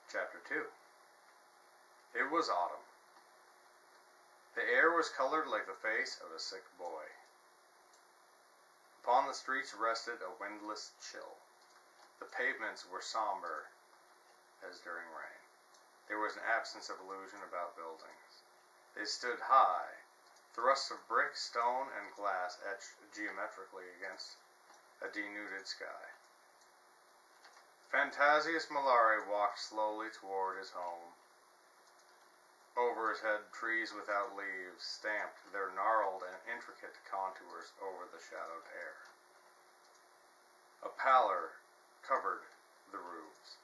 Chapter 2. It was autumn. The air was colored like the face of a sick boy. Upon the streets rested a windless chill. The pavements were somber as during rain. There was an absence of illusion about buildings. They stood high, thrusts of brick, stone, and glass etched geometrically against a denuded sky. Fantazius Mallare walked slowly toward his home. Over his head, trees without leaves stamped their gnarled and intricate contours over the shadowed air. A pallor covered the roofs.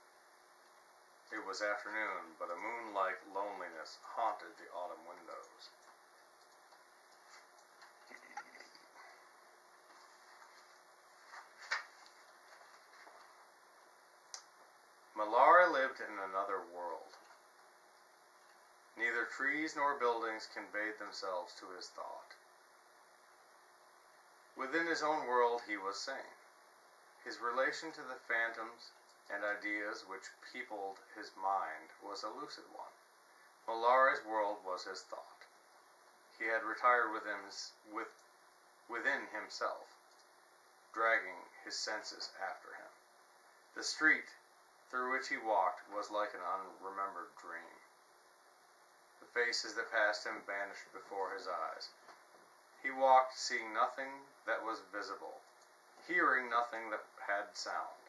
It was afternoon, but a moon-like loneliness haunted the autumn windows. Mallare lived in another world. Neither trees nor buildings conveyed themselves to his thought. Within his own world he was sane. His relation to the phantoms and ideas which peopled his mind was a lucid one. Mallare's world was his thought. He had retired within himself, dragging his senses after him. The street through which he walked was like an unremembered dream. The faces that passed him vanished before his eyes. He walked, seeing nothing that was visible, hearing nothing that had sound.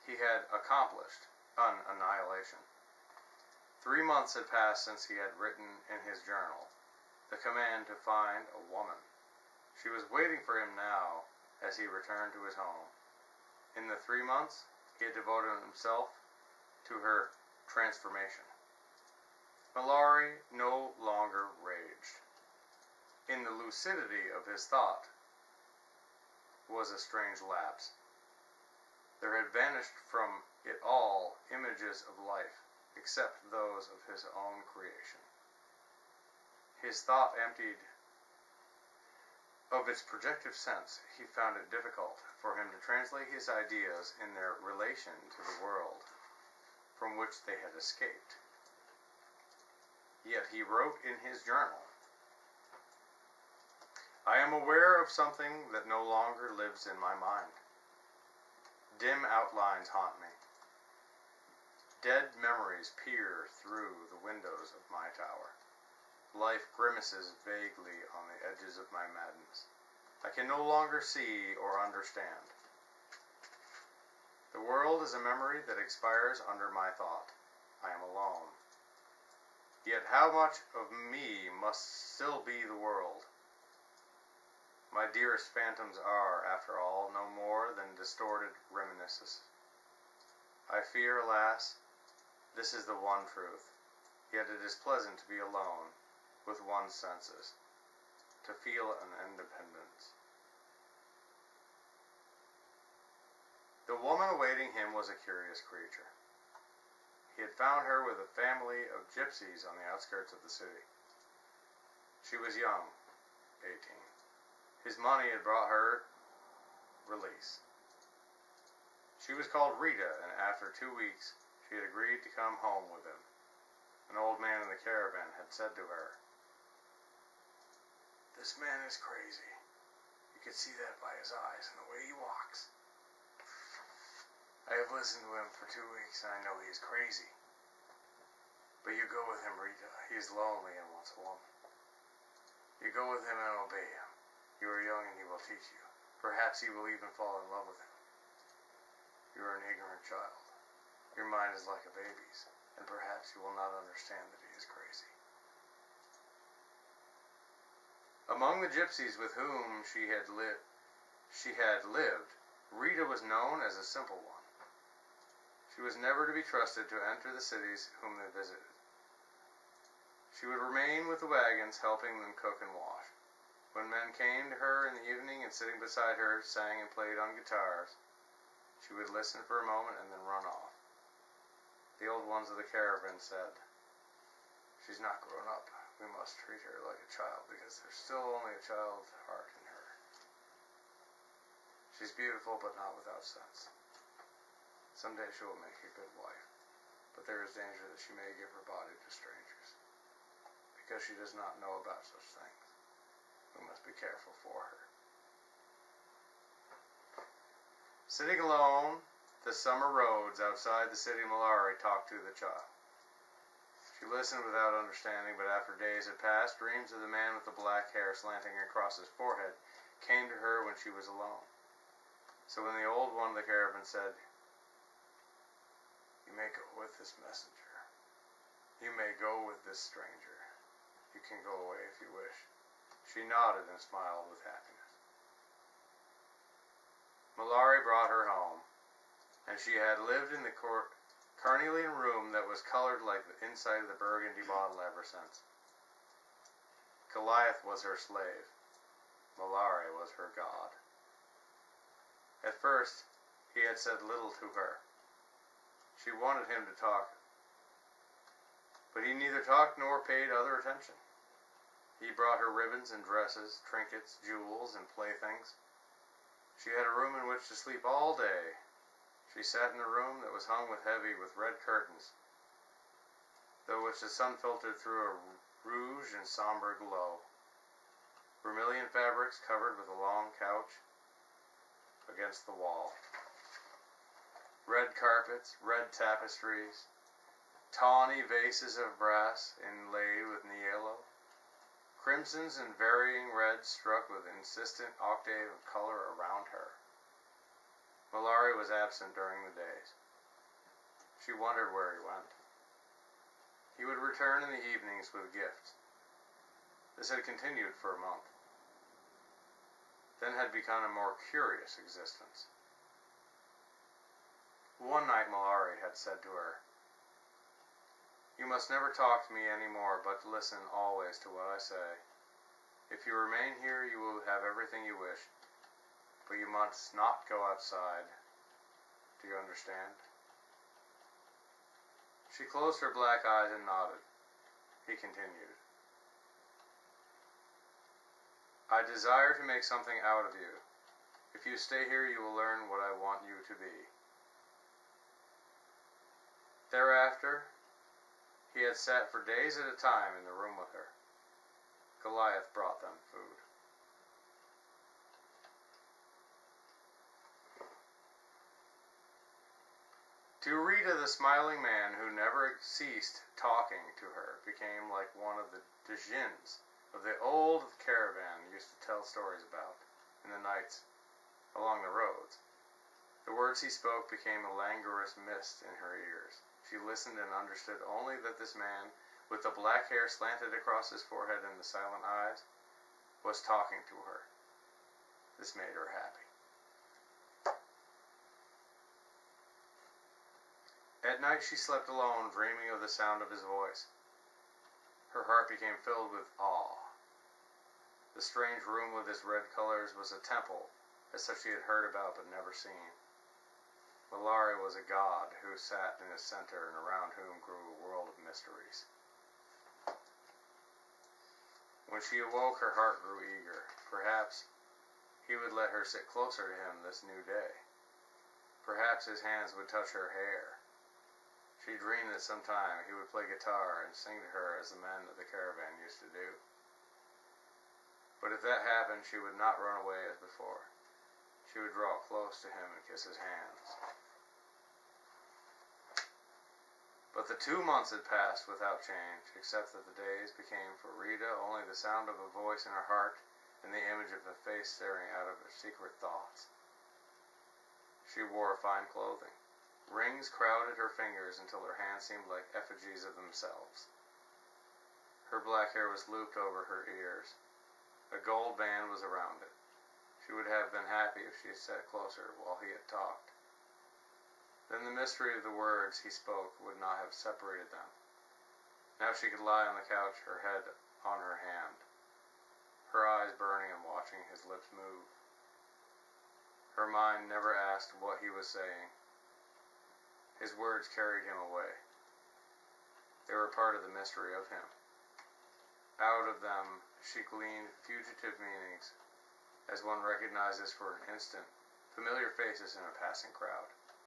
He had accomplished an annihilation. 3 months had passed since he had written in his journal the command to find a woman. She was waiting for him now as he returned to his home. In the 3 months, he had devoted himself to her transformation. Mallare no longer raged. In the lucidity of his thought was a strange lapse. There had vanished from it all images of life, except those of his own creation. His thought emptied of its projective sense, he found it difficult for him to translate his ideas in their relation to the world from which they had escaped. Yet he wrote in his journal, "I am aware of something that no longer lives in my mind. Dim outlines haunt me. Dead memories peer through the windows of my tower. Life grimaces vaguely on the edges of my madness. I can no longer see or understand. The world is a memory that expires under my thought. I am alone. Yet how much of me must still be the world? My dearest phantoms are, after all, no more than distorted reminiscences. I fear, alas, this is the one truth. Yet it is pleasant to be alone with one's senses, to feel an independence." The woman awaiting him was a curious creature. He had found her with a family of gypsies on the outskirts of the city. She was young, 18. His money had brought her release. She was called Rita, and after 2 weeks she had agreed to come home with him. An old man in the caravan had said to her, "This man is crazy. You can see that by his eyes and the way he walks. I have listened to him for 2 weeks, and I know he is crazy. But you go with him, Rita. He is lonely and wants a woman. You go with him and obey him. You are young and he will teach you. Perhaps you will even fall in love with him. You are an ignorant child. Your mind is like a baby's, and perhaps you will not understand that he is crazy." Among the gypsies with whom she had lived, Rita was known as a simple one. She was never to be trusted to enter the cities whom they visited. She would remain with the wagons, helping them cook and wash. When men came to her in the evening and sitting beside her sang and played on guitars, she would listen for a moment and then run off. The old ones of the caravan said, "She's not grown up. We must treat her like a child because there's still only a child's heart in her. She's beautiful, but not without sense. Someday she will make a good wife, but there is danger that she may give her body to strangers, because she does not know about such things. We must be careful for her. Sitting alone, the summer roads outside the city of Mallare talked to the child. She listened without understanding, but after days had passed, dreams of the man with the black hair slanting across his forehead came to her when she was alone. So when the old one of the caravan said, "You may go with this messenger. You may go with this stranger. You can go away if you wish," she nodded and smiled with happiness. Mallare brought her home, and she had lived in the carnelian room that was colored like the inside of the burgundy bottle ever since. Goliath was her slave. Mallare was her god. At first, he had said little to her. She wanted him to talk, but he neither talked nor paid other attention. He brought her ribbons and dresses, trinkets, jewels, and playthings. She had a room in which to sleep all day. She sat in a room that was hung with red curtains, through which the sun filtered through a rouge and somber glow. Vermilion fabrics covered with a long couch against the wall. Red carpets, red tapestries, tawny vases of brass inlaid with yellow, crimsons and varying reds struck with insistent octave of color around her. Mallare was absent during the days. She wondered where he went. He would return in the evenings with gifts. This had continued for a month, then had begun a more curious existence. One night Mallare had said to her, "You must never talk to me any more, but listen always to what I say. If you remain here, you will have everything you wish, but you must not go outside. Do you understand?" She closed her black eyes and nodded. He continued, "I desire to make something out of you. If you stay here, you will learn what I want you to be." Thereafter, he had sat for days at a time in the room with her. Goliath brought them food. To Rita, the smiling man who never ceased talking to her became like one of the djinns of the old caravan used to tell stories about in the nights along the roads. The words he spoke became a languorous mist in her ears. She listened and understood only that this man, with the black hair slanted across his forehead and the silent eyes, was talking to her. This made her happy. At night she slept alone, dreaming of the sound of his voice. Her heart became filled with awe. The strange room with its red colors was a temple, as such she had heard about but never seen. Mallare was a god who sat in its center and around whom grew a world of mysteries. When she awoke, her heart grew eager. Perhaps he would let her sit closer to him this new day. Perhaps his hands would touch her hair. She dreamed that sometime he would play guitar and sing to her as the men of the caravan used to do. But if that happened, she would not run away as before. She would draw close to him and kiss his hands. But the 2 months had passed without change, except that the days became for Rita only the sound of a voice in her heart and the image of a face staring out of her secret thoughts. She wore fine clothing. Rings crowded her fingers until her hands seemed like effigies of themselves. Her black hair was looped over her ears. A gold band was around it. She would have been happy if she had sat closer while he had talked. Then the mystery of the words he spoke would not have separated them. Now she could lie on the couch, her head on her hand, her eyes burning and watching his lips move. Her mind never asked what he was saying. His words carried him away. They were part of the mystery of him. Out of them she gleaned fugitive meanings, as one recognizes for an instant familiar faces in a passing crowd.